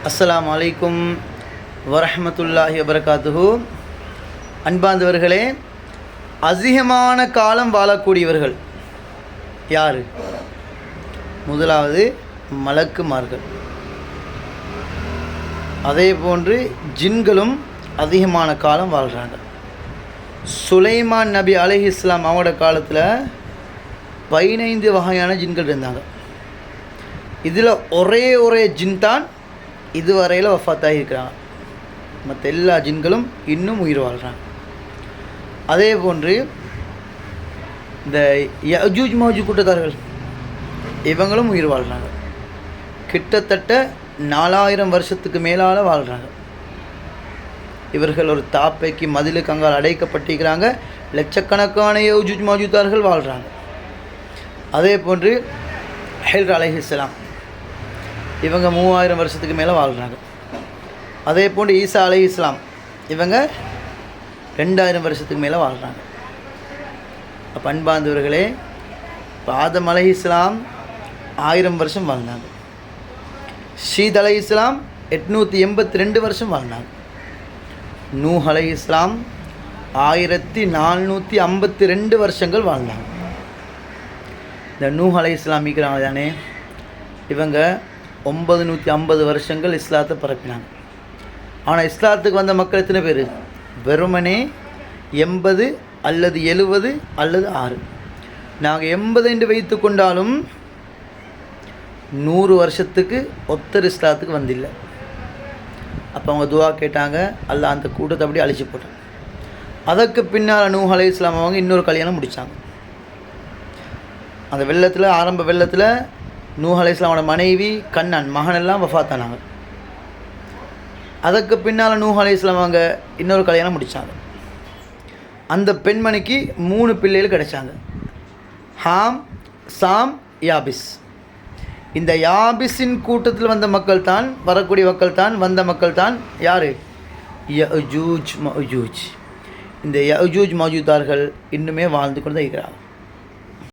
அஸ்ஸலாமு அலைக்கும் வரஹ்மத்துல்லாஹி வபரகாத்துஹு. அன்பார்ந்தவர்களே, அதிகமான காலம் வாழக்கூடியவர்கள் யார்? முதலாவது மலக்குமார்கள். அதே போன்று ஜின்களும் அதிகமான காலம் வாழ்கிறாங்க. சுலைமான் நபி அலைஹிஸ்ஸலாம் அவங்களோட காலத்தில் 15 வகையான ஜின்கள் இருந்தாங்க. இதில் ஒரே ஜின் தான் இதுவரையில் வஃபாத்தாகி இருக்கிறாங்க. மற்ற எல்லா ஜின்களும் இன்னும் உயிர் வாழ்கிறாங்க. அதே போன்று இந்த யஜூஜ் மௌஜூஜ் கூட்டத்தார்கள் இவங்களும் உயிர் வாழ்கிறாங்க. கிட்டத்தட்ட 4000 வருஷத்துக்கு மேலால் வாழ்கிறாங்க. இவர்கள் ஒரு தாப்பைக்கு மதிலுக்கு அங்கால் அடைக்கப்பட்டிருக்கிறாங்க. லட்சக்கணக்கான யஜூஜ் மௌஜூஜார்கள் வாழ்கிறாங்க. அதே போன்று ஹிஜ்ர் அலைஹிஸ்ஸலாம் இவங்க 3000 வருஷத்துக்கு மேலே வாழ்கிறாங்க. அதே போன்று ஈசா அலைஹிஸ்ஸலாம் இவங்க 2000 வருஷத்துக்கு மேலே வாழ்கிறாங்க. அப்போ அன்பார்ந்தவர்களே, ஆதம் அலைஹிஸ்ஸலாம் 1000 வருஷம் வாழ்ந்தாங்க. ஷீத் அலைஹிஸ்ஸலாம் 882 வருஷம் வாழ்ந்தாங்க. நூஹ் அலைஹிஸ்ஸலாம் 1452 வருஷங்கள் வாழ்ந்தாங்க. இந்த நூஹ் அலைஹிஸ்ஸலாம் இருக்கிறாங்க தானே, இவங்க 950 வருஷங்கள் இஸ்லாத்தை பரப்பினாங்க. ஆனால் இஸ்லாத்துக்கு வந்த மக்கள் எத்தனை பேர்? வெறுமனே 80 அல்லது 70 அல்லது 6. நாங்கள் 80 என்று வைத்து கொண்டாலும் 100 வருஷத்துக்கு ஒத்தர் இஸ்லாத்துக்கு வந்தில்லை. அப்போ அவங்க துவா கேட்டாங்க, அல்லாஹ் அந்த கூட்டத்தை அப்படி அழிச்சு போட்டாங்க. அதற்கு பின்னால் நூஹ் அலைஹிஸ்ஸலாம் அவங்க இன்னொரு கல்யாணம் முடித்தாங்க. அந்த வெள்ளத்தில், ஆரம்ப வெள்ளத்தில் நூஹ் அலைஹிஸ்ஸலாமோட மனைவி கண்ணன் மகனெல்லாம் வஃபாத்தானாங்க. அதற்கு பின்னால் நூஹ் அலைஹிஸ்ஸலாம் அவங்க இன்னொரு கல்யாணம் முடித்தாங்க. அந்த பெண்மணிக்கு 3 பிள்ளைகள் கிடைச்சாங்க. ஹாம், சாம், யாபிஸ். இந்த யாபிஸின் கூட்டத்தில் வந்த மக்கள் தான், வரக்கூடிய மக்கள் தான், வந்த மக்கள் தான் யார்? யஜூஜ் மௌஜூஜ். இந்த யஜூஜ் மௌஜூதார்கள் இன்னுமே வாழ்ந்து கொண்டு தான் இருக்கிறாங்க.